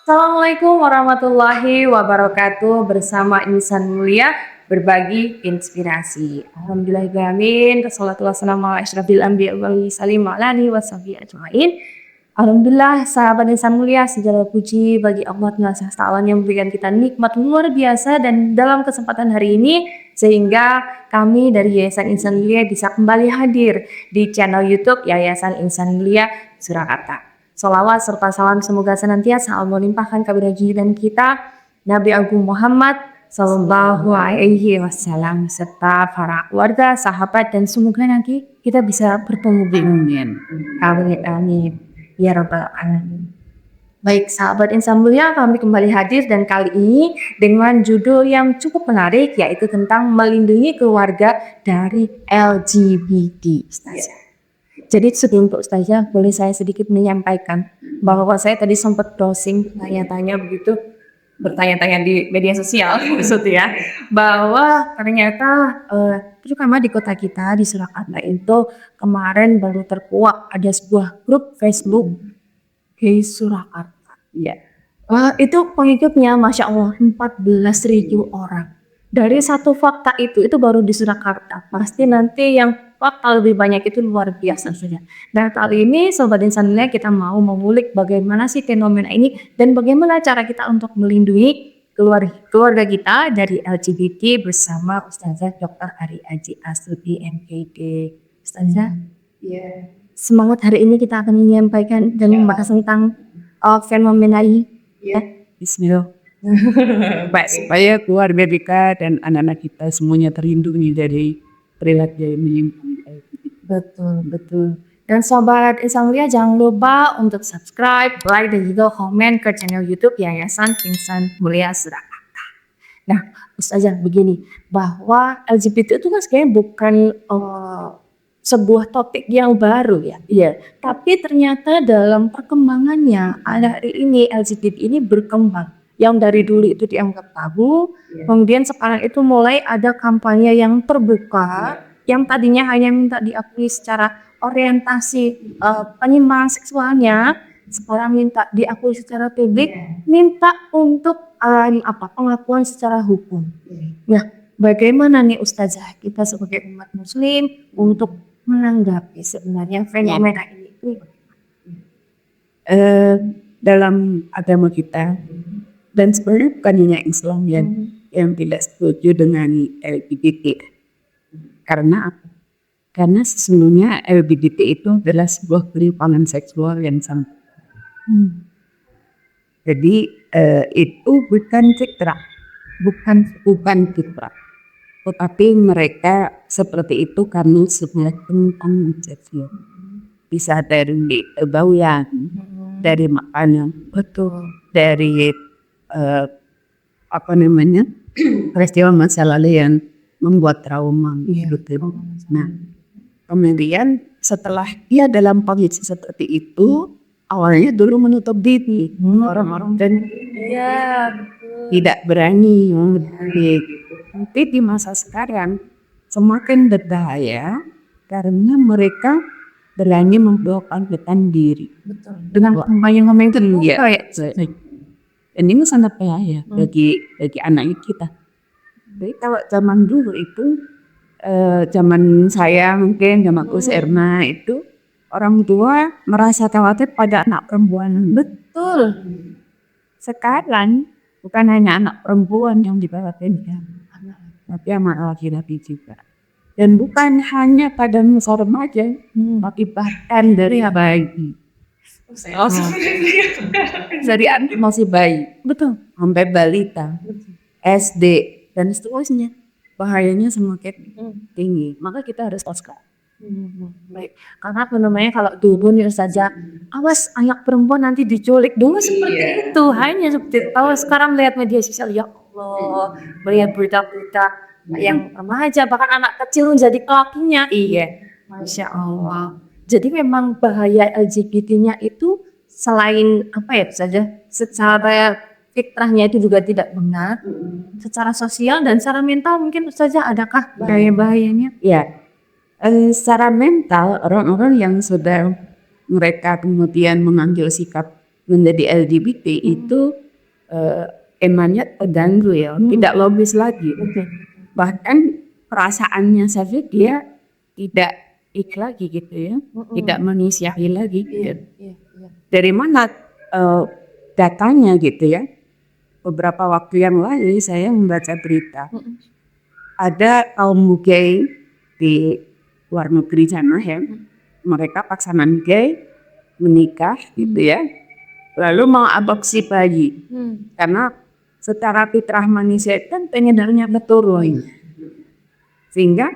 Assalamualaikum warahmatullahi wabarakatuh. Bersama Insan Mulia berbagi inspirasi. Alhamdulillahirrahmanirrahim. Wassalatu wassalamu ala asyrafil anbiya wal mursalin wa ala alihi washabihi ajmain. Alhamdulillah, sahabat Insan Mulia, segala puji bagi Allah Subhanahu wa yang memberikan kita nikmat luar biasa, dan dalam kesempatan hari ini sehingga kami dari Yayasan Insan Mulia bisa kembali hadir di channel YouTube Yayasan Insan Mulia Surakarta. Sholawat serta salam semoga senantiasa Allah limpahkan kepada junjungan kita Nabi Agung Muhammad Sallallahu Alaihi Wasallam serta para keluarga, sahabat, dan semoga nanti kita bisa bertemu di Amin. Amin amin ya rabbal alamin. Baik sahabat Insan Mulia, kami kembali hadir dan kali ini dengan judul yang cukup menarik, yaitu tentang melindungi keluarga dari LGBT. Jadi sebelum Pak Ustazah, boleh saya sedikit menyampaikan bahwa saya tadi sempat browsing tanya-tanya begitu, bertanya-tanya di media sosial maksudnya, bahwa ternyata terutama di kota kita di Surakarta itu kemarin baru terkuak ada sebuah grup Facebook Gay Surakarta. Ya. Itu pengikutnya Masya Allah 14.000 orang. Dari satu fakta itu baru di Surakarta. Pasti nanti yang fakta lebih banyak itu luar biasa saja. Nah kali ini Sobat Insan Mulia kita mau mengulik bagaimana sih fenomena ini dan bagaimana cara kita untuk melindungi keluarga kita dari LGBT bersama Ustazah Dr. Ari Aji Astuti MKD. Ustazah, semangat hari ini kita akan menyampaikan dan membahas tentang fenomena ini. Ya, Bismillah. Baik, supaya keluarga kita dan anak-anak kita semuanya terlindungi dari perilaku yang menyimpang. Betul. Dan Sobat Insan Mulia jangan lupa untuk subscribe, like, dan juga komen ke channel YouTube Yayasan Insan Mulia Surakarta. Nah, Ustazah begini, bahwa LGBT itu kan sebenarnya bukan sebuah topik yang baru ya. Iya. Tapi ternyata dalam perkembangannya hari ini LGBT ini berkembang. Yang dari dulu itu dianggap tabu, kemudian sekarang itu mulai ada kampanye yang terbuka, yang tadinya hanya minta diakui secara orientasi penyimpangan seksualnya, sekarang minta diakui secara publik, minta untuk pengakuan secara hukum. Nah, bagaimana nih Ustazah kita sebagai umat muslim untuk menanggapi sebenarnya fenomena ini? Dalam agama kita, dan sebenarnya bukan hanya Islam yang tidak setuju dengan LGBT. Karena apa? Karena sesungguhnya LGBT itu adalah sebuah penyimpangan seksual yang sangat. Jadi itu bukan citra, bukan citra. Tetapi mereka seperti itu karena sebuah penyimpangan seksual. Bisa dari bauan, dari makanan, dari peristiwa masa lalu yang membuat trauma gitu. Nah, kemudian setelah dia dalam kondisi seperti itu, awalnya dulu menutup diri orang-orang dan tidak berani. Tapi di masa sekarang semakin berbahaya karena mereka berani memperlihatkan diri. Dengan pemain-pemain terbuka ya. Dan ini sangat bahaya bagi anak kita. Jadi kalau zaman dulu itu, zaman saya mungkin, zaman Gus Erna itu, orang tua merasa khawatir pada anak perempuan. Betul. Sekarang bukan hanya anak perempuan yang dikhawatirkan, tapi anak laki-laki juga. Dan bukan hanya pada masa remaja, tapi bahkan dari bayi. Dari anak masih bayi, betul, sampai balita, SD dan seterusnya, bahayanya semakin tinggi. Maka kita harus waspada. Baik, karena fenomena kalau dulu nih saja, awas anak perempuan nanti diculik dulu seperti itu, hanya seperti itu. Kalau sekarang melihat media sosial, ya Allah, melihat berita-berita yang remaja bahkan anak kecil menjadi pelakunya. Iya, Masya Allah. Jadi memang bahaya LGBT-nya itu selain saja secara fitrahnya itu juga tidak benar, secara sosial dan secara mental mungkin saja adakah bahayanya? Ya, secara mental orang-orang yang sudah mereka kemudian mengambil sikap menjadi LGBT itu emannya terganggu ya, tidak logis lagi. Bahkan perasaannya saja dia tidak lagi gitu ya, tidak manusiawi lagi. Gitu. Dari mana datanya gitu ya? Beberapa waktu yang lalu saya membaca berita ada kaum gay di luar negeri sana ya, mereka pasangan gay menikah gitu ya, lalu mau adopsi bayi karena secara fitrah manusia kan pengen darahnya keturun, sehingga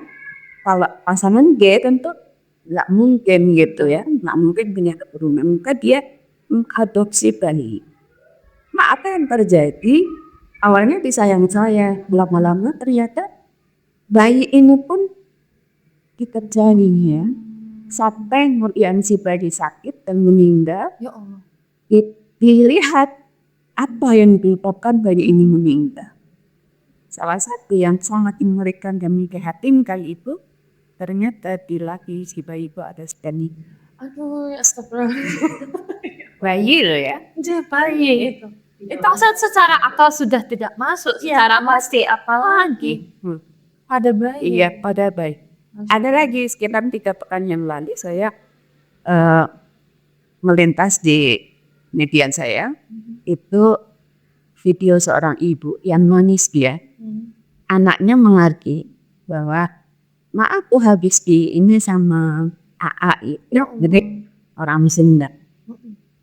kalau pasangan gay tentu nggak mungkin gitu ya, nggak mungkin punya keturunan, maka dia mengadopsi bayi. Nah, apa yang terjadi? Awalnya disayang-sayang, lama-lama ternyata bayi ini pun diterjani ya, sampai kemudian si bayi sakit dan meninggal. Ya Allah. Dilihat apa yang menyebabkan bayi ini meninggal. Salah satu yang sangat mengerikan dan memprihatinkan itu ternyata di laki si bayi itu ada steni. Aduh, astagfirullah. Bayi loh ya. Dia bayi itu. Itu secara akal sudah tidak masuk, secara pasti apalagi pada bayi. Iya, pada bayi. Ada lagi sekitar 3 pekan yang lalu saya melintas di media saya, itu video seorang ibu yang manis dia. Anaknya mengerti bahwa maaf aku habis di ini sama AA, jadi orang Sunda.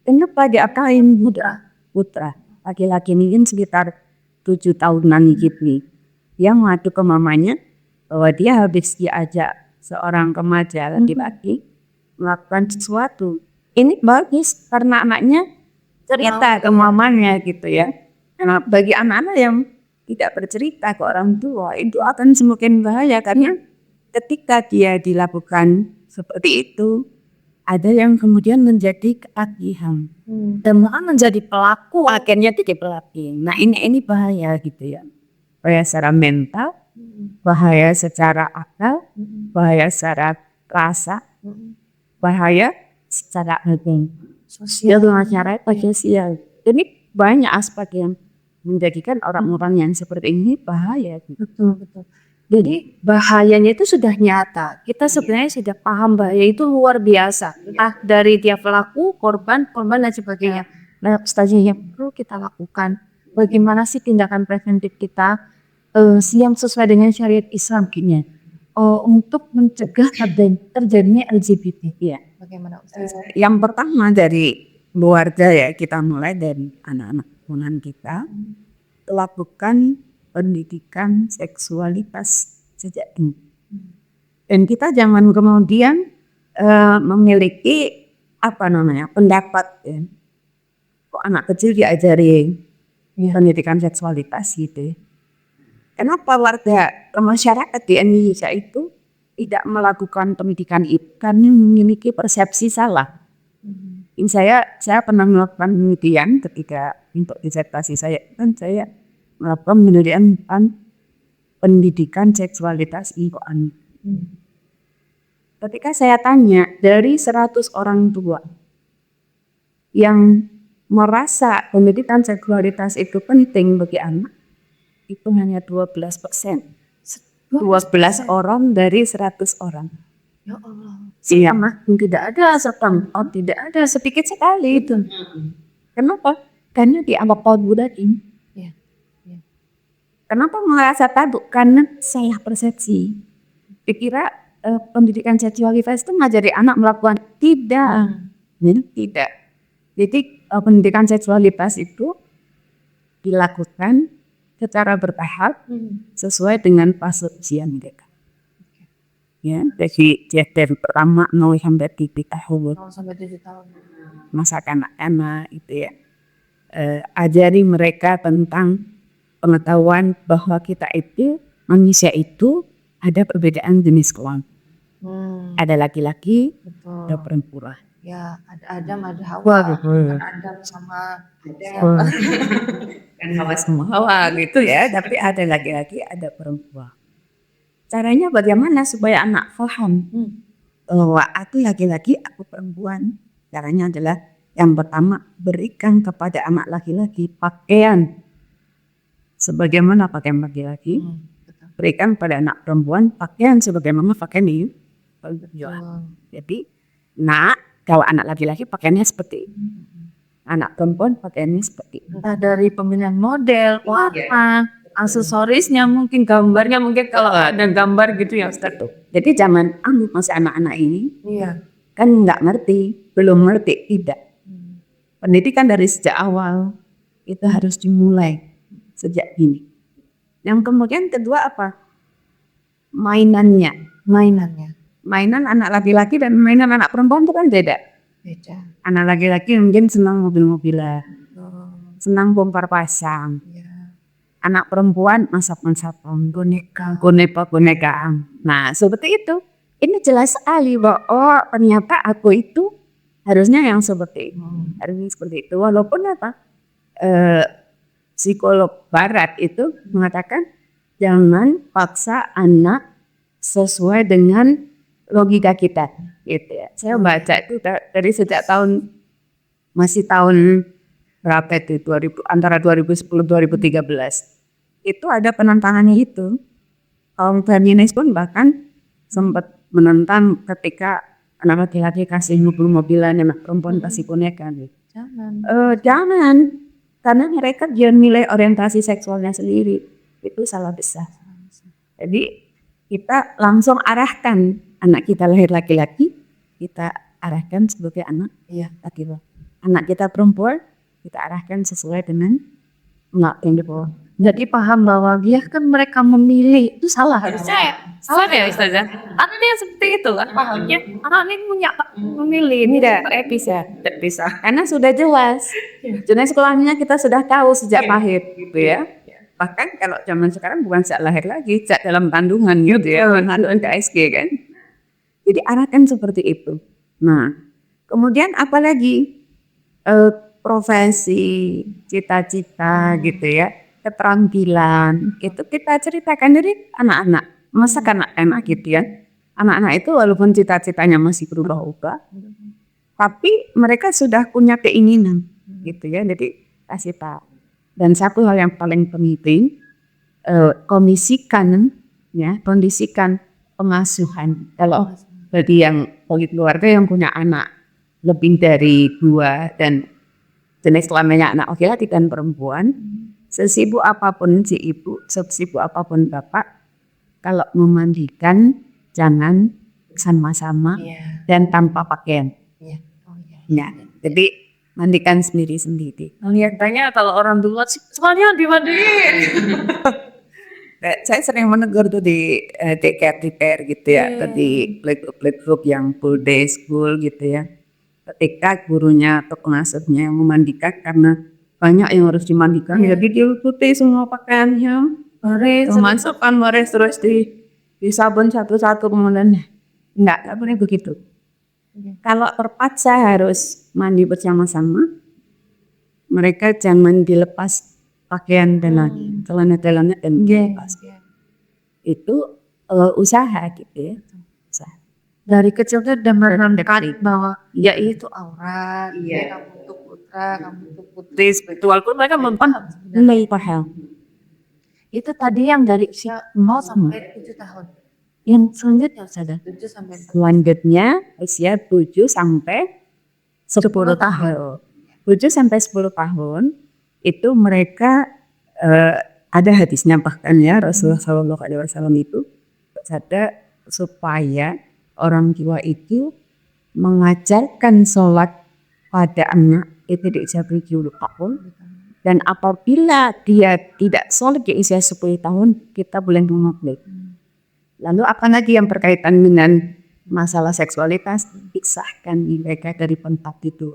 Kenapa diakain putra? Laki-laki ini kan sekitar 7 tahunan gitu. Dia mengadu ke mamanya bahwa dia habis diajak seorang remaja laki-laki melakukan sesuatu. Ini bagus karena anaknya cerita ke mamanya gitu ya. Karena bagi anak-anak yang tidak bercerita ke orang tua itu akan semakin bahaya, karena ketika dia dilakukan seperti itu ada yang kemudian menjadi keagihan Dan bahkan menjadi pelaku. akhirnya jadi pelaku. Nah ini bahaya gitu ya, bahaya secara mental, bahaya secara akal, bahaya secara rasa, bahaya secara sosial, masyarakat sosial. Jadi banyak aspek yang menjadikan orang-orang yang seperti ini bahaya. Betul. Jadi bahayanya itu sudah nyata. Kita sebenarnya sudah paham bahaya itu luar biasa. Dari dia pelaku, korban dan sebagainya. Nah, saja yang perlu kita lakukan. Bagaimana sih tindakan preventif kita yang sesuai dengan syariat Islam gini, untuk mencegah terjadinya LGBT. Iya. Bagaimana Ustaz? Yang pertama dari keluarga ya, kita mulai dari anak-anak keturunan kita, lakukan pendidikan seksualitas sejak dini. Dan kita jangan kemudian memiliki pendapat ya, kok anak kecil diajari pendidikan seksualitas gitu. Kenapa warga masyarakat di Indonesia itu tidak melakukan pendidikan itu? Karena memiliki persepsi salah. Saya pernah melakukan penelitian ketika untuk disertasi saya, dan saya melakukan penelitian tentang pendidikan seksualitas ibu anak. Ketika saya tanya dari 100 orang tua yang merasa pendidikan seksualitas itu penting bagi anak, itu hanya 12%. 12 orang dari 100 orang. Ya Allah. Iya. Tidak ada tidak ada, sedikit sekali itu. Kenapa? Karena dianggap tabu tadi. Kenapa merasa tabu? Karena salah persepsi. Dikira pendidikan seksualitas itu ngajari anak melakukan. Tidak. Tidak. Jadi pendidikan seksualitas itu dilakukan secara bertahap sesuai dengan fase usia mereka. Ya, dari pertama 0 sampai 7 tahun. 0 sampai 7 tahun. Masa kanak-kanak itu ya. Ajari mereka tentang pengetahuan bahwa kita itu, manusia itu ada perbedaan jenis kelamin. Ada laki-laki, ada perempuan. Ya, ada Adam, ada Hawa. Adam sama siapa? Kan Hawa sama Hawa gitu ya, tapi ada laki-laki, ada perempuan. Caranya bagaimana supaya anak paham bahwa aku laki-laki, aku perempuan? Caranya adalah Yang pertama, berikan kepada anak laki-laki pakaian sebagaimana pakaian laki-laki. Berikan pada anak perempuan pakaian sebagaimana pakaian di perempuan. Jadi, kalau anak laki-laki pakaiannya seperti itu. Anak perempuan pakaiannya seperti itu. Entah dari pemilihan model, warna, aksesorisnya mungkin, gambarnya mungkin kalau ada gambar gitu ya Ustaz tuh. Jadi zaman masih anak-anak ini Iya. kan nggak ngerti, belum ngerti, tidak. Pendidikan dari sejak awal itu harus dimulai sejak dini. Yang kemudian kedua apa? Mainannya. Mainan anak laki-laki dan mainan anak perempuan itu kan beda. Anak laki-laki mungkin senang mobil-mobilan, senang bongkar pasang. Anak perempuan masak-masakan, boneka-bonekaan. Nah, seperti itu. Ini jelas sekali bahwa ternyata aku itu harusnya yang seperti itu. Harusnya seperti itu. Walaupun apa? Psikolog barat itu mengatakan jangan paksa anak sesuai dengan logika kita. Gitu ya. Saya baca itu dari sejak masih tahun berapa itu? Antara 2010-2013. Itu ada penentangannya itu. Kaum feminis pun bahkan sempat menentang ketika anak laki-laki kasih mobil-mobilan, anak perempuan kasih boneka. Jangan, karena mereka dia nilai orientasi seksualnya sendiri, itu salah besar. Jadi kita langsung arahkan anak kita lahir laki-laki, kita arahkan sebagai anak laki-laki. Anak kita perempuan, kita arahkan sesuai dengan anak yang di bawah. Jadi paham bahwa dia kan mereka memilih itu salah harusnya ya. Salah ya Ustazah. Artinya seperti itu kan pahamnya. Anak ini punya memilih, Tidak bisa. Karena sudah jelas. Jenis sekolahnya kita sudah tahu sejak lahir gitu ya. Bahkan kalau zaman sekarang bukan sejak lahir lagi, sejak dalam kandungan gitu ya, kandungan KSG kan. Jadi arahkan seperti itu. Nah, kemudian apalagi profesi, cita-cita gitu ya. Keterampilan itu kita ceritakan dari anak-anak, masa anak-anak gitu ya. Anak-anak itu walaupun cita-citanya masih berubah-ubah, tapi mereka sudah punya keinginan gitu ya. Jadi kasih tahu. Dan satu hal yang paling penting, kondisikan pengasuhan. Kalau bagi yang keluarga yang punya anak lebih dari 2 dan jenis kelaminnya anak laki-laki dan perempuan, sesibuk apapun si ibu, sesibuk apapun bapak, kalau memandikan jangan sama-sama dan tanpa pakaian. Ya, jadi mandikan sendiri-sendiri. Kelihatannya kalau orang tua soalnya dimandiin. Saya sering menegur tuh di daycare gitu ya, atau di playgroup yang full day school gitu ya. Ketika gurunya atau pengasuhnya yang memandikan karena banyak yang harus dimandikan, jadi diikuti semua pakaiannya, masukkan baris terus di sabun satu-satu kemudian enggak boleh begitu. Kalau terpaksa harus mandi bersama-sama, mereka jangan dilepas pakaian dan celana-celana dan dilepas. Itu usaha gitu ya. Dari kecil tuh udah menandakan bahwa ya itu aurat, kamu tuh putra, kamu tuh putri, spiritual pun mereka Paham. Itu tadi yang dari usia 0 sampai 7 tahun. Yang selanjutnya Ustazah 7 sampai 10. Selanjutnya usia 7 sampai 10 tahun. 7 sampai 10 tahun itu mereka ada hadisnya bahkan ya Rasulullah SAW itu bersabda supaya orang tua itu mengajarkan sholat pada anak itu di usia 7 tahun, dan apabila dia tidak sholat di usia 10 tahun kita boleh memukul. Lalu apalagi yang berkaitan dengan masalah seksualitas, pisahkan mereka dari tempat itu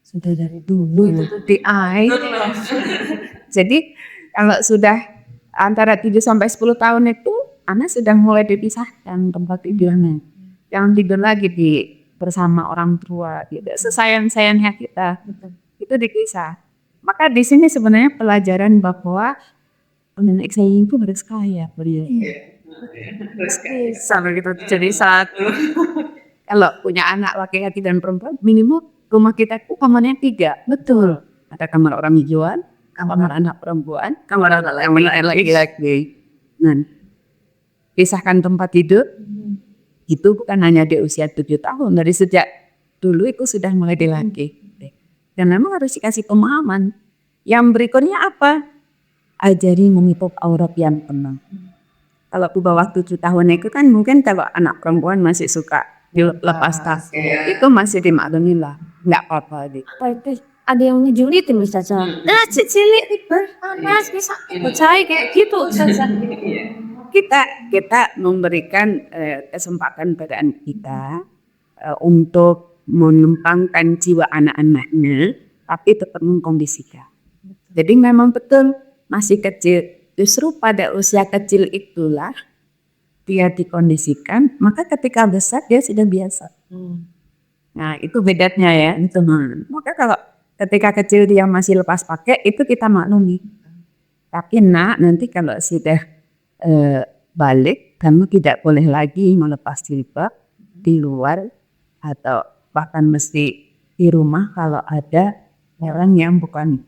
sudah dari dulu itu tuh Jadi kalau sudah antara 7 sampai 10 tahun itu anak sudah mulai dipisahkan tempat tidurnya. Jangan tidur lagi bersama orang tua gitu. Sesayang-sayangnya kita. Itu dipisah. Maka di sini sebenarnya pelajaran bahwa nenek saya itu harus kaya. Sampai gitu. Jadi saat kalau punya anak laki-laki dan perempuan minimal rumah kita itu kamarnya 3. Betul. Ada kamar orang hijauan, kamar anak perempuan, kamar anak laki-laki. Nah, pisahkan tempat tidur itu bukan hanya di usia 7 tahun, dari sejak dulu itu sudah mulai dilatih. Dan memang harus dikasih pemahaman. Yang berikutnya apa? Ajari menutup aurat yang tenang. Kalau di bawah 7 tahun itu kan mungkin kalau anak perempuan masih suka lepas tas, itu masih dimaklumi lah, nggak apa-apa deh. Tapi ada yang ngejulitin Ustazah. Nah, cilik panas bisa percaya kayak gitu Ustazah. Kita memberikan kesempatan pada anak kita untuk mengembangkan jiwa anak-anaknya, tapi tetap mengkondisikan. Jadi memang betul masih kecil. Justru pada usia kecil itulah dia dikondisikan, maka ketika besar dia sudah biasa. Nah itu bedanya ya. Maka kalau ketika kecil dia masih lepas pakai, itu kita maklumi. Tapi nanti kalau sudah balik, kamu tidak boleh lagi melepas jilbab di luar atau bahkan mesti di rumah kalau ada orang yang bukan.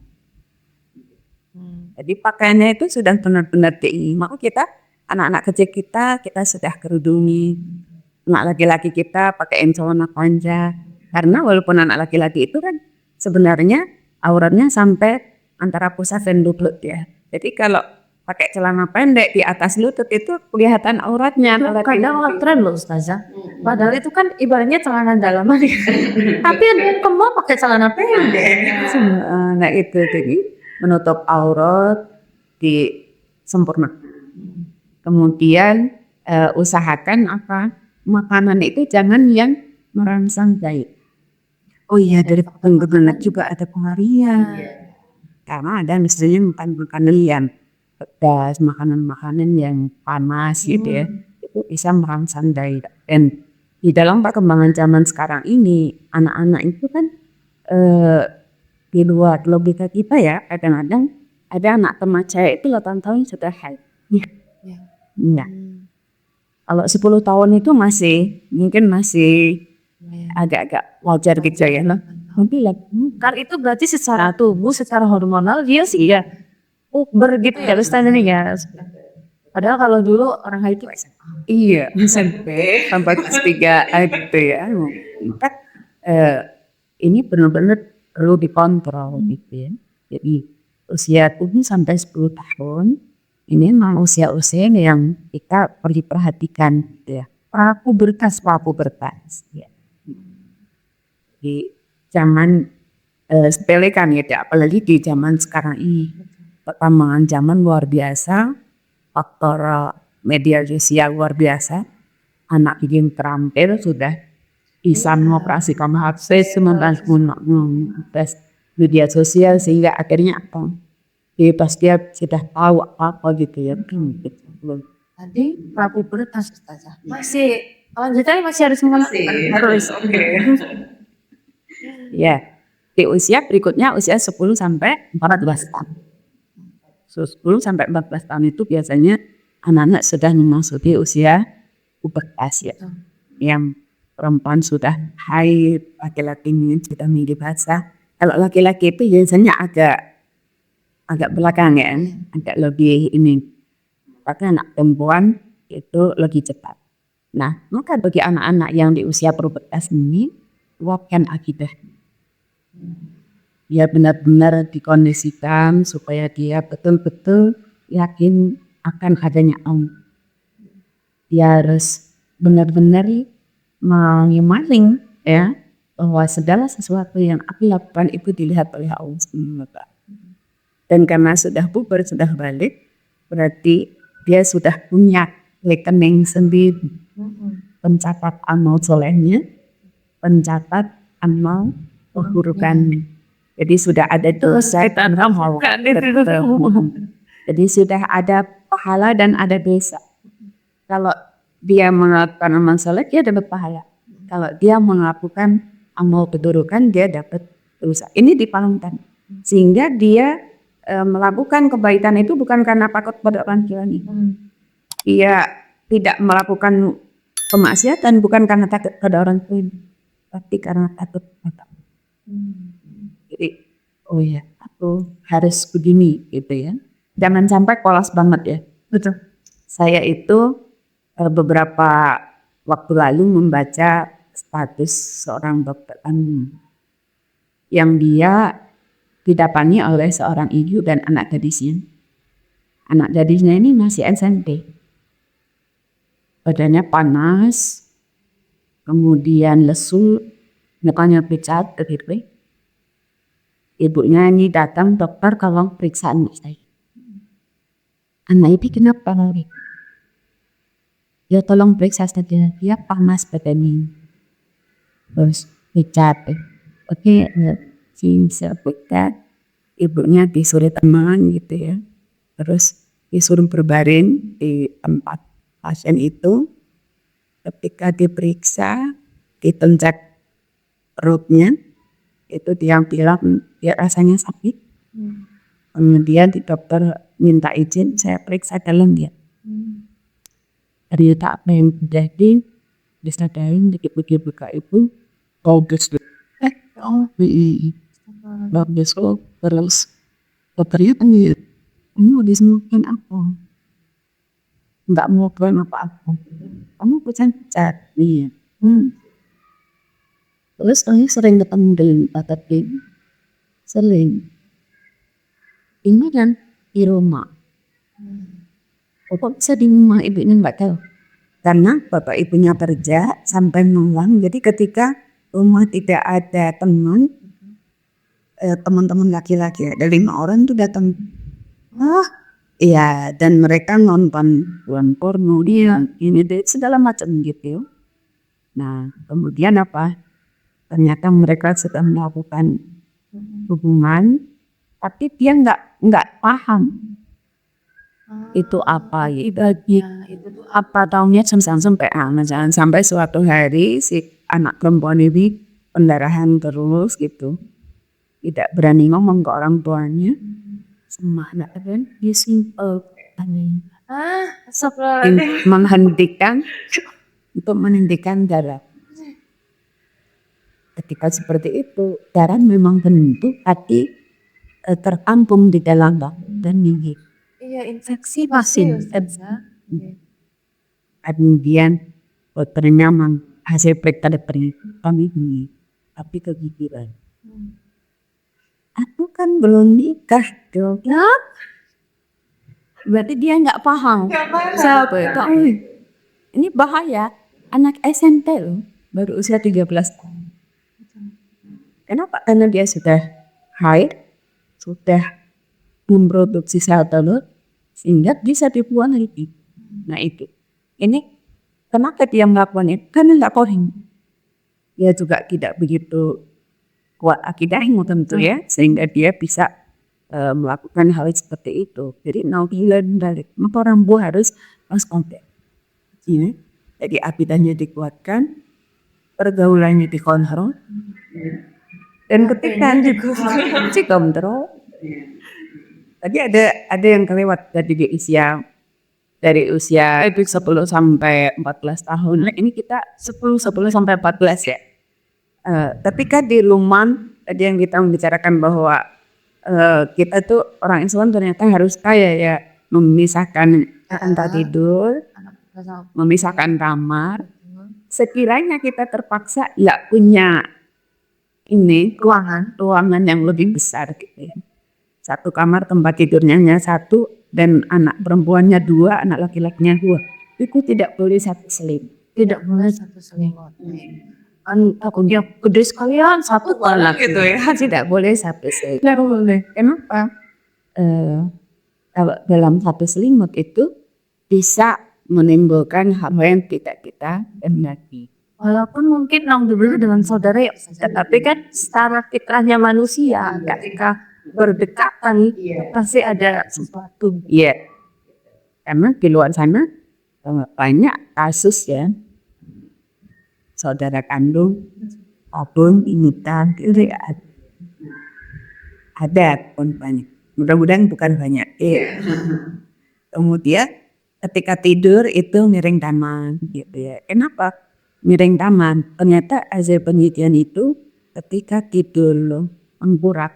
Jadi pakaiannya itu sudah benar-benar mau kita, anak-anak kecil kita sudah kerudungi, anak laki-laki kita pakaiin celana panjang. Karena walaupun anak laki-laki itu kan sebenarnya auratnya sampai antara pusat dan lutut ya. Jadi kalau pakai celana pendek di atas lutut itu kelihatan auratnya. Kadang tren loh Ustazah. Padahal itu kan ibaratnya celana dalaman. Tapi ada yang ke mall pakai celana pendek. Nah itu jadi menutup aurat disempurna. Kemudian usahakan apa? Makanan itu jangan yang merangsang diet. Oh iya, dari benak juga ada pengaruhnya. Karena ada misalnya makan makanan yang pedas, makanan-makanan yang panas gitu ya. Itu bisa merangsang diet. Dan di dalam perkembangan zaman sekarang ini, anak-anak itu kan di luar logika kita ya, kadang-kadang ada anak remaja itu 8 tahun sudah haid. Nah, kalau 10 tahun itu mungkin masih agak-agak wajar gitu ya. Nanti Kan itu berarti secara tubuh, secara hormonal dia sih ya begitu ya standarnya ya. Padahal kalau dulu orang haid itu iya sampai kelas 3 gitu ya. Maka ini benar-benar perlu dikontrol gitu ya. Jadi usia 7 sampai 10 tahun ini memang usia-usia yang kita perlu perhatikan gitu ya. Pubertas ya. Di zaman sepelekan gitu, apalagi di zaman sekarang ini perkembangan zaman luar biasa, faktor media sosial luar biasa, anak ingin terampil sudah bisa mengoperasikan akses tes media sosial sehingga akhirnya apa? Pas dia sudah tahu apa gitu ya. Tadi prapubertas Ustazah. Masih lanjutannya masih harus harus. Ya, di usia berikutnya usia 10 sampai 14 tahun. 10 sampai 14 tahun itu biasanya anak-anak sudah memasuki usia pubertas ya. Yang perempuan sudah haid, laki-laki ini sudah mandi basah. Kalau laki-laki itu biasanya agak belakang ya, agak lebih ini. Tapi anak perempuan itu lebih cepat. Nah, maka bagi anak-anak yang di usia pubertas ini, kuatkan akidah. Dia benar-benar dikondisikan supaya dia betul-betul yakin akan adanya Allah. Dia harus benar-benar mengimani ya bahwa segala sesuatu yang aku lakukan itu dilihat oleh Allah SWT. Dan karena sudah puber, sudah balik, berarti dia sudah punya rekening sendiri, pencatat amal solehnya, pencatat amal keburukannya. Jadi sudah ada dosa dan amal. Jadi sudah ada pahala dan ada dosa. Kalau dia melakukan amal soleh, dia dapat pahala. Kalau dia melakukan amal keburukan, dia dapat dosa. Ini dipalingkan. Sehingga dia melakukan kebaikan itu bukan karena takut pada orang tuanya. Dia tidak melakukan kemaksiatan bukan karena takut pada orang tuanya, tapi karena takut pada Allah. Jadi, oh ya, aku harus begini gitu ya. Jangan sampai polos banget ya. Betul. Saya itu beberapa waktu lalu membaca status seorang dokter yang dia didapati oleh seorang ibu dan anak gadisnya. Anak gadisnya ini masih SMP. Badannya panas, kemudian lesu, mukanya pucat gitu. Ibunya ini datang, dokter tolong periksa anak saya. Anak ini kenapa lagi? Ya tolong periksa saja, dia panas badannya. Terus pucat. Oke, bisa pucat. Ibunya disuruh teman gitu ya. Terus disuruh berbaring di tempat pasien itu. Ketika diperiksa, ditenjak perutnya, itu dia bilang dia rasanya sakit. Kemudian di dokter minta izin saya periksa dalam dia. Ternyata apa yang terjadi disadarin dikit-dikit buka ibu bagus. Bagus loh. Terus dokternya tanya, ini udah sembuhkan apa? Nggak mau apa-apa. Kamu pucat-pucat. Iya. Terus saya sering ketemu dengan Pak Tati. Sering. Ini kan di rumah. Kok bisa di rumah ibunya nggak tahu? Karena bapak ibunya kerja sampai malam. Jadi ketika rumah tidak ada teman-teman laki-laki ada 5 orang tuh datang. Iya, dan mereka nonton porno dia ini deh segala macam gitu. Nah, kemudian apa? Ternyata mereka sedang melakukan hubungan, tapi dia nggak paham itu apa ya. Itu apa taunya sampai jangan sampai suatu hari si anak perempuan ini pendarahan terus gitu, tidak berani ngomong ke orang tuanya. Semana kan dia simple menghentikan untuk menghentikan darah. Ketika seperti itu darah memang bentuk hati tertampung di dalam dan gigi. Iya, infeksi Pasien. bisa. Kemudian dokternya hasil periksa dari kami ini tapi kegigilan. Aku kan belum nikah dong. Berarti dia nggak paham. Siapa itu? Ini bahaya. Anak SMP loh, baru usia 13 tahun. Kenapa? Karena dia sudah haid, sudah memproduksi sel telur, sehingga bisa dibuang lagi. Nah itu. Ini kenapa dia melakukan itu? Karena nggak paham. Dia juga tidak begitu kuat akidahnya tentu ya, sehingga dia bisa melakukan hal seperti itu. Jadi nauzubillah dari maka orang buah harus kontak. Jadi akidahnya dikuatkan, pergaulannya dikontrol, dan ketika dikontrol, tadi ada yang kelewat dari usia 10 sampai 14 tahun. Nah, ini kita 10 sampai 14 ya. Tapi kan di Luqman tadi yang kita membicarakan bahwa kita tuh orang Islam ternyata harus kaya ya, memisahkan tempat tidur, memisahkan kamar. Sekiranya kita terpaksa nggak punya ini ruangan yang lebih besar gitu ya. Satu kamar tempat tidurnya hanya 1 dan anak perempuannya 2, anak laki-lakinya 2. Itu tidak boleh satu selimut. Tidak boleh satu selimut. Takutnya gede sekalian satu anak gitu ya. Tidak boleh satu selimut. Tidak boleh. Kenapa? Kalau dalam satu selimut itu bisa menimbulkan hal yang tidak kita kehendaki. Walaupun mungkin dulu dengan saudara ya, tetapi kan secara fitrahnya manusia ketika berdekatan pasti ada sesuatu. Iya. Karena di luar sana banyak kasus ya, saudara kandung maupun imitan itu ada pun banyak. Mudah-mudahan bukan banyak. Iya. Kemudian ketika tidur itu miring taman gitu ya. Kenapa miring taman? Ternyata hasil penelitian itu ketika tidur tengkurap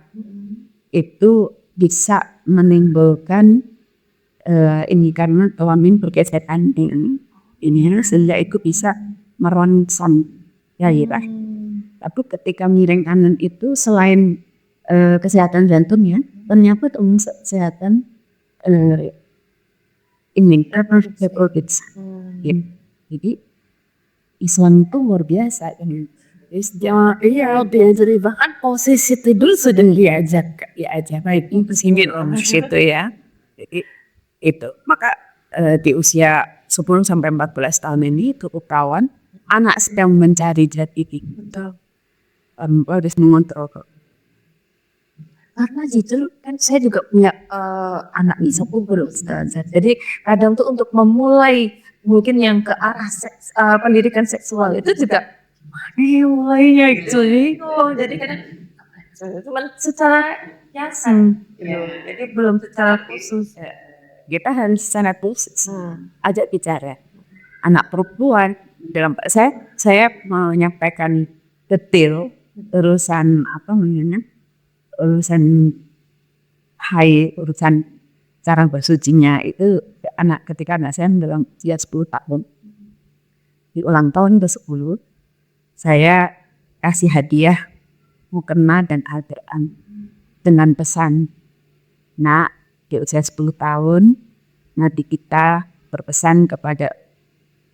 itu bisa menimbulkan ini karena kelamin bergesekan ini sehingga itu bisa merangsang gairah. Tapi ketika miring kanan itu selain kesehatan jantungnya, ternyata untuk kesehatan ini reproductive. Jadi Islam itu luar biasa. Iya, diajari bahkan posisi tidur sudah diajak Baik itu sini situ ya. Jadi itu maka di usia 10 sampai 14 tahun ini cukup rawan anak sedang mencari jati diri. betul. Harus mengontrol. Karena jujur kan saya juga punya anak sepupu belum. Jadi kadang tuh untuk memulai mungkin yang ke arah pendidikan seksual itu juga gimana mulainya gitu. Jadi kadang cuman secara yasan gitu. Jadi belum secara khusus. Kita harus sangat khusus ajak bicara. Anak perempuan dalam saya menyampaikan detail urusan urusan cara bersucinya itu ketika anak saya dalam usia 10 tahun di ulang tahun ke-10 saya kasih hadiah mukena dan Al-Quran dengan pesan, nak di usia 10 tahun nanti kita berpesan kepada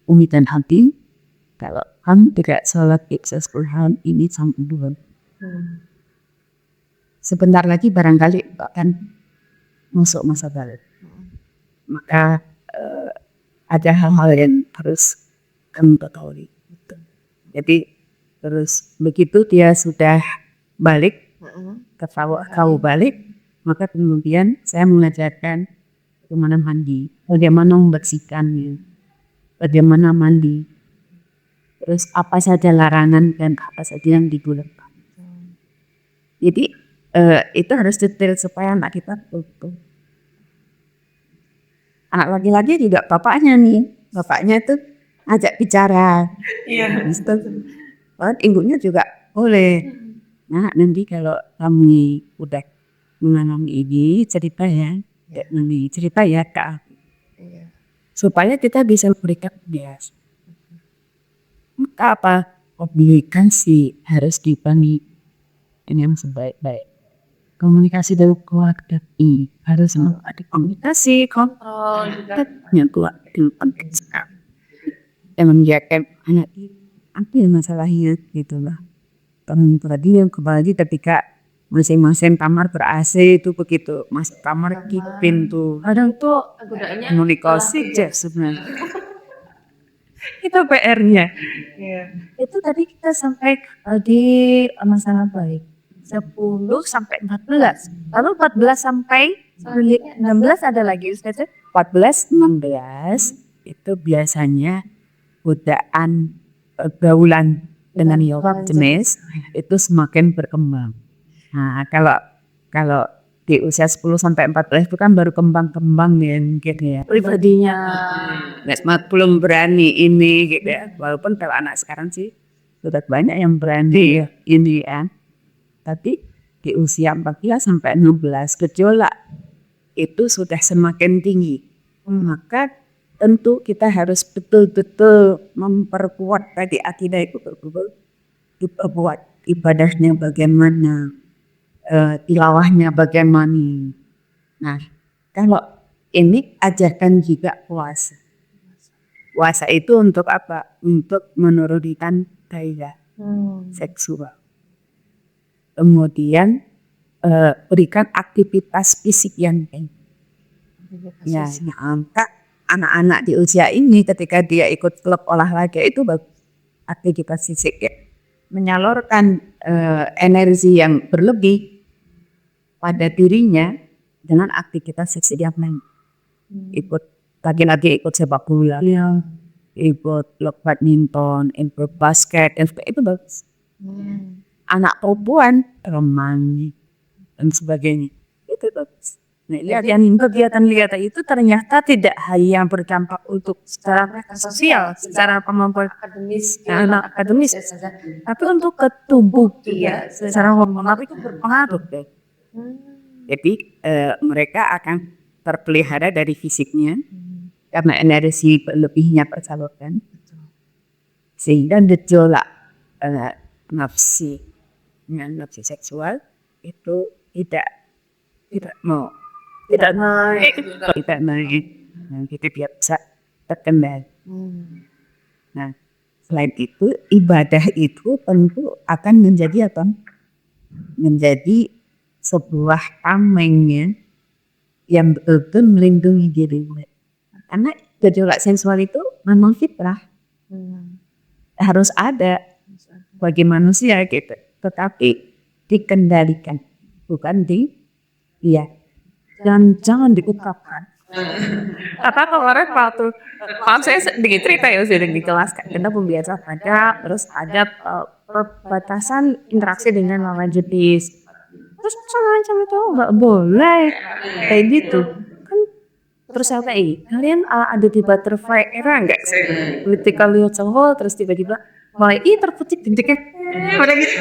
Umi dan Abi kalau kamu tidak sholat di usia 10 tahun ini sampai dulu. Sebentar lagi barangkali akan masuk masa balik. Maka ada hal-hal yang harus kamu ketahui. Jadi terus begitu dia sudah balik, kau balik, maka kemudian saya mengajarkan bagaimana mandi, bagaimana membersihkannya, bagaimana mandi, terus apa saja larangan dan apa saja yang dibolehkan. Jadi itu harus detail supaya anak kita betul. Anak laki-laki juga bapaknya itu ajak bicara. Iya. Ibunya juga boleh. Nah nanti kalau kami udah mengalami ini cerita ya ke aku. Supaya kita bisa berikan bias. Maka apa? Komunikasi harus dibangun ini yang sebaik-baik. Komunikasi dari keluarga harus ada komunikasi, kontrol juga yang kuat itu penting sekali. Yang menjaga anak apa yang masalahnya gitu lah. Kembali ketika masing-masing kamar ber-AC itu begitu, masuk kamar pintu. Kadang tuh komunikasi aja sebenarnya. Itu PR-nya. Itu tadi kita sampai di masalah baik 10 sampai 14. Lalu 14 sampai 16 ada lagi Ustazah? 14-16 itu biasanya godaan gaulan dengan jenis itu semakin berkembang. Nah, kalau di usia 10 sampai 14 itu kan baru kembang-kembang ya gitu ya. Pribadinya. Belum berani ini gitu ya. Walaupun kalau anak sekarang sih sudah banyak yang berani ini ya. Tapi di usia 14 sampai 16 gejolak itu sudah semakin tinggi. Maka tentu kita harus betul-betul memperkuat tadi akidah itu betul-betul diperkuat ibadahnya bagaimana, tilawahnya bagaimana. Nah, kalau ini ajarkan juga puasa. Puasa itu untuk apa? Untuk menurunkan gairah seksual. Kemudian berikan aktivitas fisik yang baik. Ya, anak-anak di usia ini ketika dia ikut klub olahraga itu bagus. Aktivitas fisik ya. Menyalurkan energi yang berlebih pada dirinya dengan aktivitas fisik yang baik. Ikut lagi-lagi ikut sepak bola, ikut klub badminton, ikut basket, itu bagus. Anak perempuan, remang dan sebagainya, itu bagus. Nah, kegiatan itu ternyata tidak hanya berdampak untuk secara sosial, secara kemampuan Akademis, akademis, ya saja. tapi untuk ke tubuh Iya, secara hormonal itu berpengaruh deh. Jadi mereka akan terpelihara dari fisiknya karena energi berlebihnya tersalurkan, sehingga gejolak nafsi seksual itu tidak naik, nah, gitu dia bisa terkendali. Nah, selain itu ibadah itu tentu akan menjadi apa? Menjadi sebuah tamengnya yang betul-betul melindungi diri. Karena gejolak sensual itu memang fitrah, harus ada bagi manusia gitu, tetapi dikendalikan, bukan dan jangan diungkapkan. Kata kemarin waktu saya sedikit cerita ya sudah di kelas kan kita pembiasa pada terus ada perbatasan interaksi dengan lawan jenis terus macam itu nggak boleh kayak gitu kan terus saya tanya kalian ada di butterfly era nggak sih ketika lihat cowok terus tiba-tiba mulai terputik bentuknya udah gitu.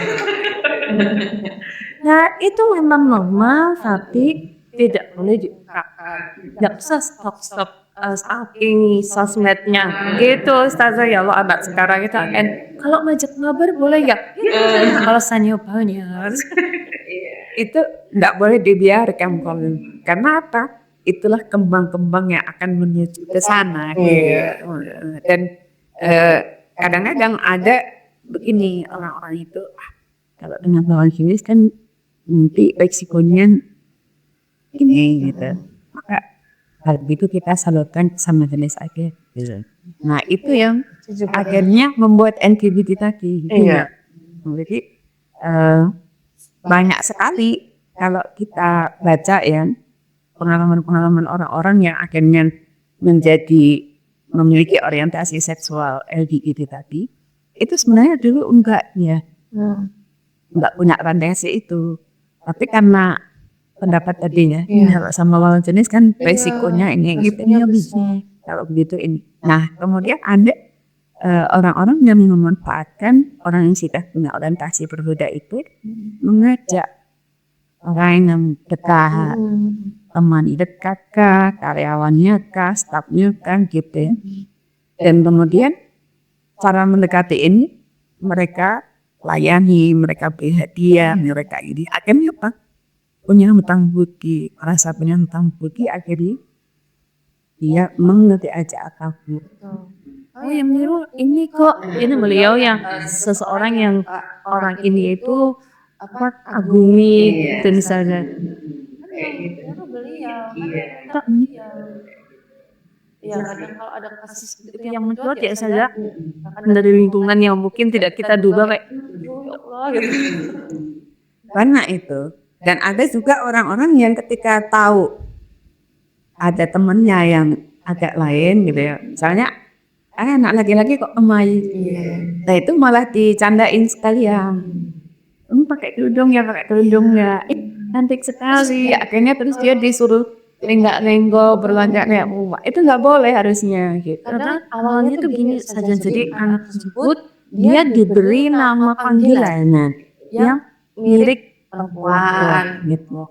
Nah itu memang normal tapi tidak boleh diungkapkan. Nggak bisa stop stalking sosmednya gitu Ustazah ya lo anak sekarang itu kan kalau ngajak ngabar boleh nggak? Alasannya banyak. Itu nggak boleh dibiarkan karena apa? Itulah kembang-kembang yang akan menuju ke sana. Dan kadang-kadang ada begini orang-orang itu kalau dengan lawan jenis kan nanti resikonya ini gitu. Maka hal itu kita salurkan sama jenis aja. Nah itu yang akhirnya membuat LGBT tadi. Iya. Jadi banyak sekali kalau kita baca ya pengalaman-pengalaman orang-orang yang akhirnya memiliki orientasi seksual LGBT tadi, itu sebenarnya dulu enggak punya orientasi itu, tapi karena pendapat tadinya kalau sama lawan jenis kan resikonya ini bisa kalau begitu ini. Nah kemudian ada orang-orang yang memanfaatkan orang yang sudah punya orientasi berbeda itu mengajak orang yang dekat, teman dekat kah, karyawannya kah, stafnya kan gitu ya. Dan kemudian cara mendekati ini mereka layani, mereka beri hadiah, mereka ini akhirnya apa? Punya hutang budi, merasa punya hutang budi akhirnya dia mengerti aja akal. Oh yang biru ini kok ini beliau yang seseorang yang orang ini itu apa agumi itu misalnya beliau ya kadang kalau ada kasus itu yang mencuat ya saja dari lingkungan yang mungkin tidak kita duga kayak Allah gitu. Karena itu dan ada juga orang-orang yang ketika tahu ada temennya yang agak lain gitu ya misalnya anak laki-laki kok emai, nah itu malah dicandain sekalian. Pakai kerudung ya, cantik sekali. Akhirnya terus dia disuruh lenggak-lenggok berlanjak kayak itu nggak boleh harusnya gitu. Karena awalnya tuh gini saja jadi anak tersebut dia diberi nama panggilan yang mirip perempuan gitu.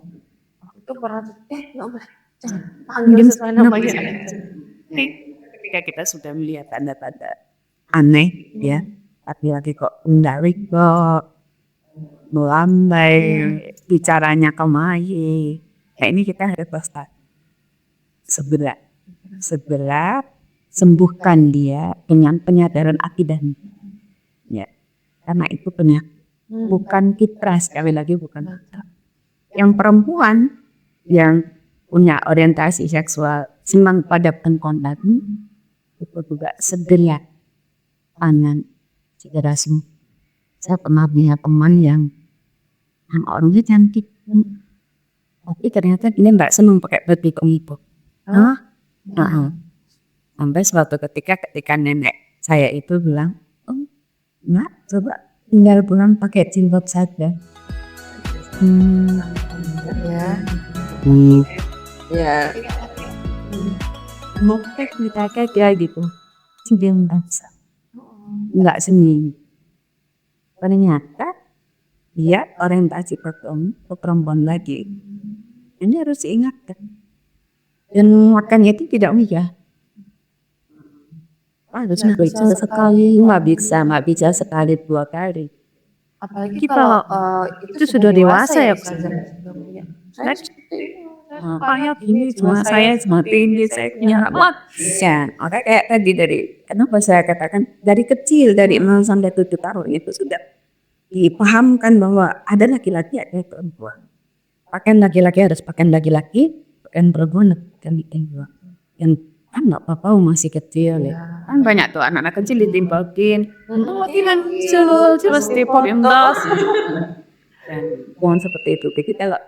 Itu pernah nggak boleh panggil sesuai namanya. Ketika kita sudah melihat tanda-tanda aneh ya, laki-laki kok mendarik kok melambai, bicaranya kemai. Nah ini kita harus waspada. Segera sembuhkan dia dengan penyadaran akidah. Ya, karena itu bukan fitrah sekali lagi bukan. Yang perempuan yang punya orientasi seksual senang pada kontak itu juga segera saya pernah punya teman yang orangnya cantik tapi ternyata dia nggak senang pakai baju itu sampai suatu ketika nenek saya itu bilang Mbak coba tinggal pulang pakai jilbab saja Ya. Mau kita kayak gitu. Dia merasa nggak seni. Ternyata dia orientasi perempuan lagi. Ini harus diingatkan. Dan makannya itu tidak mudah. Harus bisa sekali, nggak bisa sekali 2 kali. Apalagi kalau itu sudah dewasa ya Kayak gini cuma saya tinggi, saya punya ya, oke kayak tadi kenapa saya katakan dari kecil dari 0 sampai 7 tahun itu sudah dipahamkan bahwa ada laki-laki ada perempuan. Pakaian laki-laki harus pakaian laki-laki, pakaian perempuan pakaian perempuan. Yang kan nggak apa-apa masih kecil ya. Kan banyak tuh anak-anak kecil ditimbalin, latihan terus dipotong tas. Dan bukan seperti itu. Kita kalau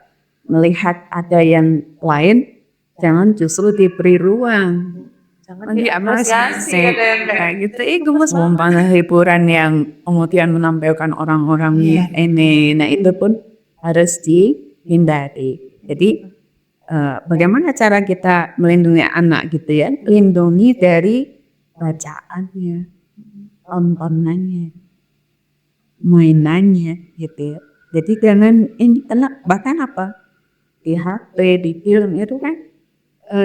melihat ada yang lain, jangan justru diberi ruang. Jangan diapresiasi kayak gitu. Itu umpama hiburan yang kemudian menampilkan orang-orang ini, nah itu pun harus dihindari. Jadi bagaimana cara kita melindungi anak gitu ya? Lindungi dari bacaannya, tontonannya, mainannya gitu ya. Jadi jangan ini bahkan apa di HP, di film itu kan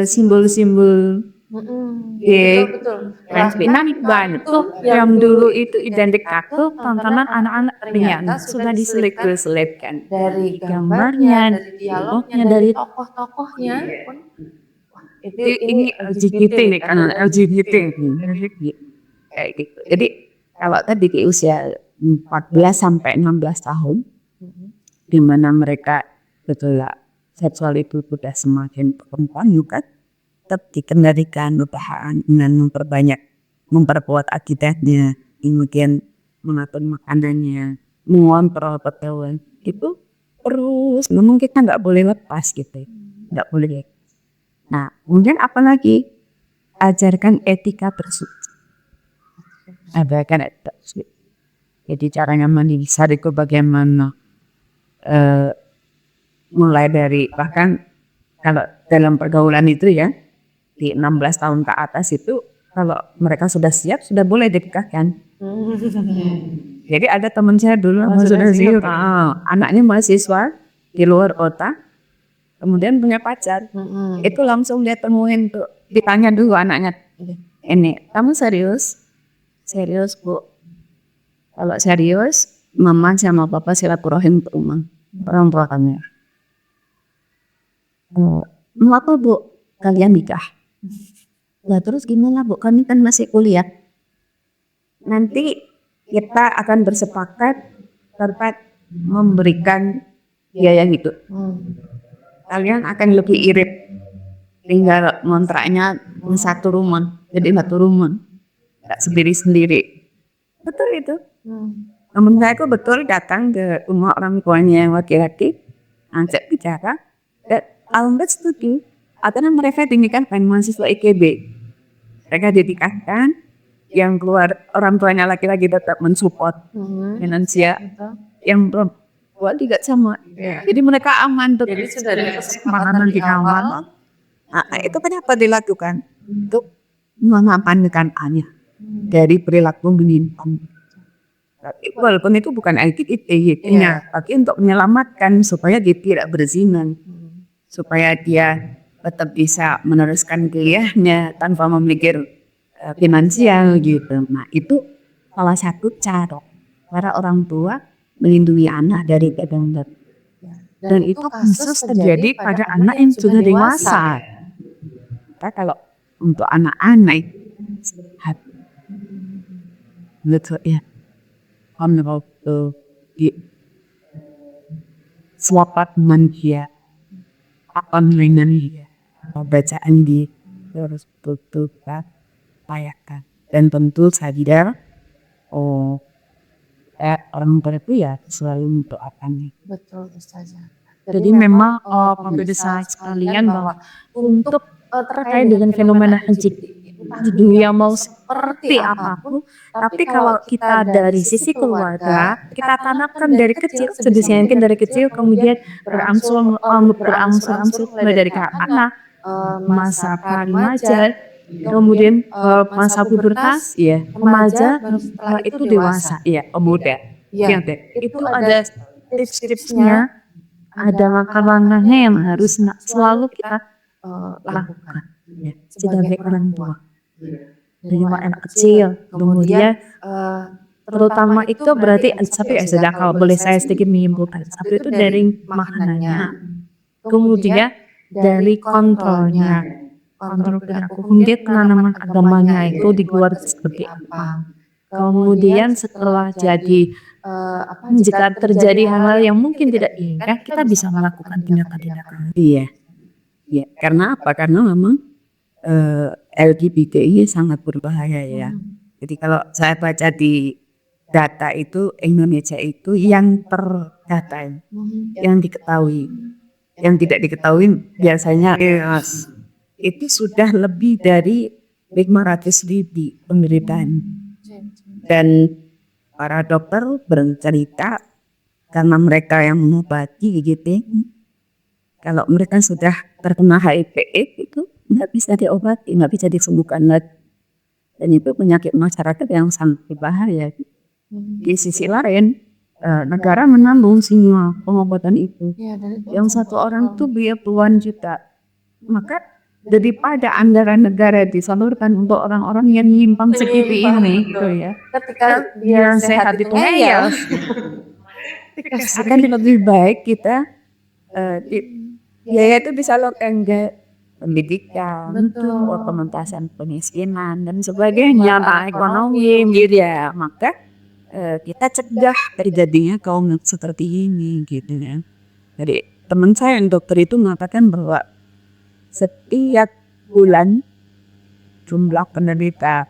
simbol-simbol betul. Transvietnam banyak tuh yang dulu itu identik kartu tontonan anak-anak ternyata sudah diselip-selipkan Dari gambarnya, dari dialognya, dari tokoh-tokohnya pun ini LGBT nih kan LGBT kayak gitu. Jadi kalau tadi di usia 14 sampai 16 tahun di mana mereka betul seksual itu sudah semakin perempuan juga tetap dikendalikan usahaan dengan memperkuat akidahnya, kemudian mengatur makanannya, mengontrol pergaulan itu terus memang kita nggak boleh lepas gitu, nggak boleh. Nah kemudian apalagi ajarkan etika bersuci, ajarkan etika bersuci. Jadi caranya mendidik itu bagaimana mulai dari bahkan kalau dalam pergaulan itu ya di 16 tahun ke atas itu kalau mereka sudah siap sudah boleh dinikahkan. Jadi ada teman saya dulu sudah siap, anaknya mahasiswa di luar kota, kemudian punya pacar, itu langsung dia temuin tuh, ditanya dulu anaknya, ini kamu serius? Serius bu? Kalau serius, mama sama papa silaturahim ke rumah orang tuanya. Mau apa bu? Kalian nikah? Nah terus gimana bu? Kami kan masih kuliah. Nanti kita akan bersepakat terkait memberikan biaya gitu. Kalian akan lebih irit. Tinggal ngontraknya satu rumah, jadi satu rumah, nggak sendiri-sendiri. Betul itu. Namun saya itu betul datang ke rumah orang tuanya yang laki-laki, ajak bicara, dan alhamdulillah setuju. Karena mereka dinikahkan mahasiswa IKB. Mereka dinikahkan, yang keluar orang tuanya laki-laki tetap mensupport finansial, yang perempuan juga sama. Jadi mereka aman tuh. Jadi sudah ada kesepakatan di awal. Nah, itu kenapa dilakukan? Untuk mengamankan anak dari perilaku menyimpang. Walaupun itu bukan etiknya, tapi untuk menyelamatkan supaya dia tidak berzina, supaya dia tetap bisa meneruskan kuliahnya tanpa memikir finansial gitu. Nah itu salah satu cara para orang tua melindungi anak dari kegagalan. Dan itu khusus terjadi pada anak yang sudah dewasa. Kita kalau untuk anak-anak betul ya, kalau di suapat manusia apa mainan dia. Bacaan di harus betul layakan dan tentu sadar orang tua itu ya selalu mendoakan. Betul Ustazah. Jadi memang pemirsa sekalian bahwa untuk terkait dengan fenomena LGBT dunia mau seperti apapun, tapi kalau kita dari sisi keluarga, kita tanamkan dari kecil, sedisinya mungkin dari kecil, kemudian berangsur-angsur mulai dari anak, masa remaja, kemudian masa pubertas, remaja, dan setelah itu dewasa, Pemuda. ya, itu ada tips-tipsnya, ada langkah-langkahnya yang harus selalu kita lakukan sebagai orang tua. Dari anak kecil, kemudian terutama itu berarti satu ya, sudah kalau boleh saya sedikit menyimpulkan, satu itu dari makanannya, kemudian dari kontrol perilaku, kemudian penanaman agamanya itu di keluarga seperti apa, kemudian setelah jadi jika terjadi hal-hal yang mungkin tidak diinginkan, kita bisa melakukan tindakan-tindakan. Iya, karena apa? Karena memang LGBT ini sangat berbahaya ya. Jadi kalau saya baca di data itu Indonesia itu yang terdata, yang diketahui, yang tidak diketahui biasanya itu sudah lebih dari 500.000 penderitaan. Dan para dokter bercerita karena mereka yang mengobati gitu, kalau mereka sudah terkena HIV/AIDS itu nggak bisa diobati, nggak bisa disembuhkan lagi. Dan itu penyakit masyarakat yang sangat berbahaya. Di sisi lain, negara menanggung semua pengobatan itu. Yang satu orang tuh biaya puluhan juta. Maka daripada anggaran negara disalurkan untuk orang-orang yang nyimpang seperti ini, gitu ya. Ketika Dia sehat itu ngeyel. Akan lebih baik kita biaya itu disalurkan ke pendidikan, pementasan kemiskinan dan sebagainya, ekonomi, gitu ya. Maka kita cegah terjadinya kaum seperti ini, gitu ya. Jadi teman saya yang dokter itu mengatakan bahwa setiap bulan jumlah penderita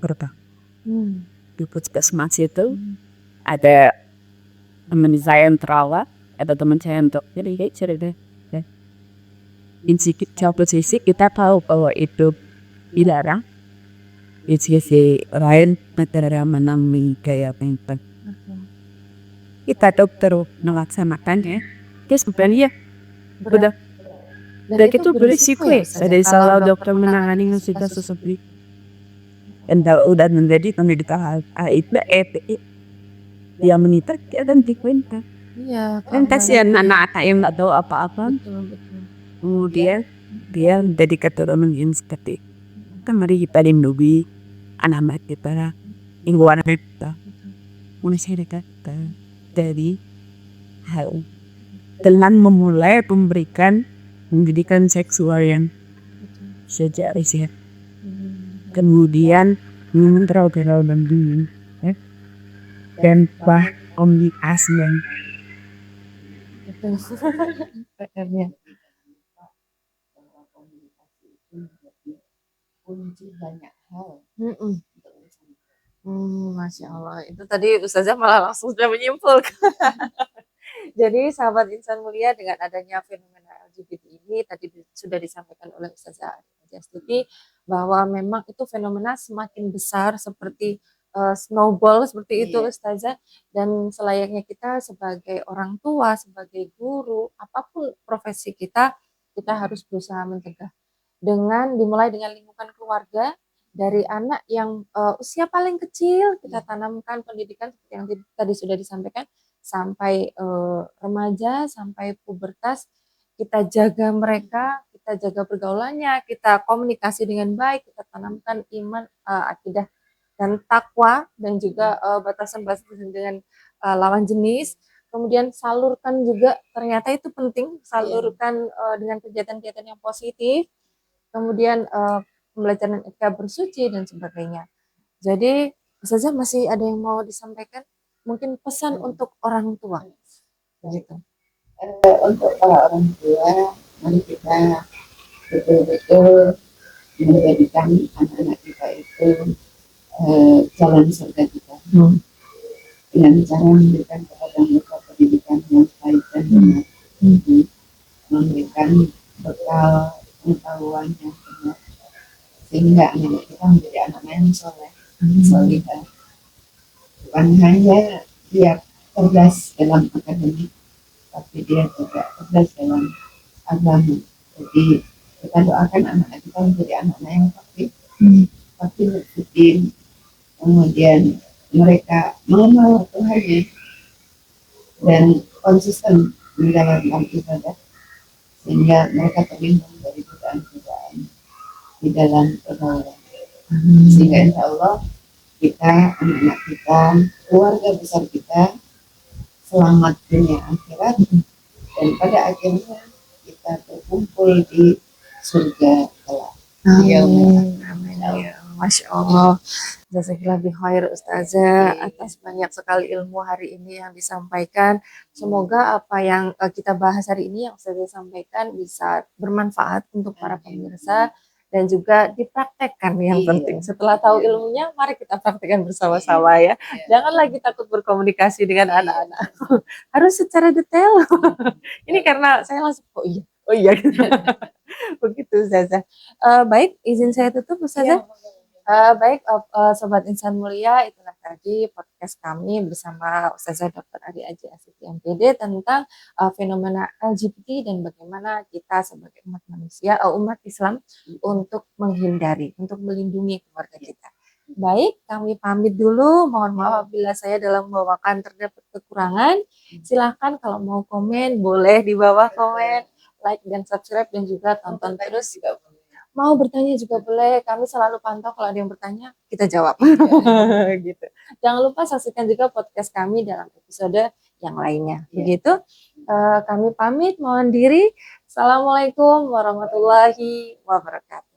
berapa? Di puskesmas itu ada teman saya yang terawat, ada teman saya yang dokter, jadi di satu sisi kita tahu bahwa itu dilarang, di sisi lain negara menangani gaya pengen. Kita dokter melaksanakannya, kita sebenarnya udah itu berisiko ya. Jadi salah dokter menangani kasus seperti dan udah menjadi pendidikan HIV dia menita dan dikuinta. Kan kasihan anak-anak yang nggak tahu apa-apa. Kemudian dia jadi keturunan yang seperti kan mari kita lindungi anak-anak kita, lingkungan kita, masyarakat kita dari hal dengan memulai memberikan pendidikan seksual yang sejak riset, kemudian mengontrol dan dingin, dan komunikasi yang kunci banyak hal. Masya Allah, itu tadi Ustazah malah langsung sudah menyimpulkan. Jadi sahabat insan mulia, dengan adanya fenomena LGBT ini tadi sudah disampaikan oleh Ustazah Astuti bahwa memang itu fenomena semakin besar seperti snowball seperti itu Ustazah, dan selayaknya kita sebagai orang tua, sebagai guru, apapun profesi kita harus berusaha mencegah dengan dimulai dengan lingkungan keluarga. Dari anak yang usia paling kecil kita tanamkan pendidikan seperti yang tadi sudah disampaikan, sampai remaja, sampai pubertas, kita jaga mereka, kita jaga pergaulannya, kita komunikasi dengan baik, kita tanamkan iman, akidah dan takwa, dan juga batasan-batasan dengan lawan jenis. Kemudian salurkan juga, ternyata itu penting, salurkan dengan kegiatan-kegiatan yang positif. Kemudian pembelajaran etika bersuci dan sebagainya. Jadi Ustazah masih ada yang mau disampaikan? Mungkin pesan untuk orang tua. Begitu. Untuk para orang tua, mari kita betul-betul menjadikan anak-anak kita itu jalan surga kita. Dengan cara memberikan kepada mereka pendidikan yang baik dan benar. Memberikan bekal pengetahuan yang benar, sehingga anak kita menjadi anak yang soleh, solihah. Bukan hanya dia cerdas dalam akademik, tapi dia juga cerdas dalam agama. Jadi kita doakan anak kita menjadi anak yang fakir, fakir, kemudian mereka mengenal Tuhannya dan konsisten menjalankan ibadah sehingga mereka terlindung dari godaan-godaan di dalam pergaulan. Sehingga insya Allah kita, anak-anak kita, keluarga besar kita selamat dunia akhirat dan pada akhirnya kita berkumpul di surga kelak. Amin. Amin. Ya, Masya Allah. Jazakallahu khair Ustazah atas banyak sekali ilmu hari ini yang disampaikan. Semoga apa yang kita bahas hari ini yang Ustazah sampaikan bisa bermanfaat untuk para pemirsa dan juga dipraktekkan yang penting. Setelah tahu ilmunya, mari kita praktekkan bersama-sama ya. Jangan lagi takut berkomunikasi dengan anak-anak. Harus secara detail. Ini karena saya langsung oh iya gitu. Begitu Ustazah. Baik, izin saya tutup Ustazah. Baik, Sobat Insan Mulia, itulah tadi podcast kami bersama Ustazah Dr. Ari Aji Asyiti MPD tentang fenomena LGBT dan bagaimana kita sebagai umat manusia, umat Islam untuk menghindari, untuk melindungi keluarga kita. Baik, kami pamit dulu. Mohon maaf apabila saya dalam membawakan terdapat kekurangan. Silahkan kalau mau komen, boleh di bawah komen, like dan subscribe dan juga tonton terus. Mau bertanya juga boleh, kami selalu pantau kalau ada yang bertanya, kita jawab. Gitu. Jangan lupa saksikan juga podcast kami dalam episode yang lainnya. Begitu, kami pamit, mohon diri. Assalamualaikum warahmatullahi wabarakatuh.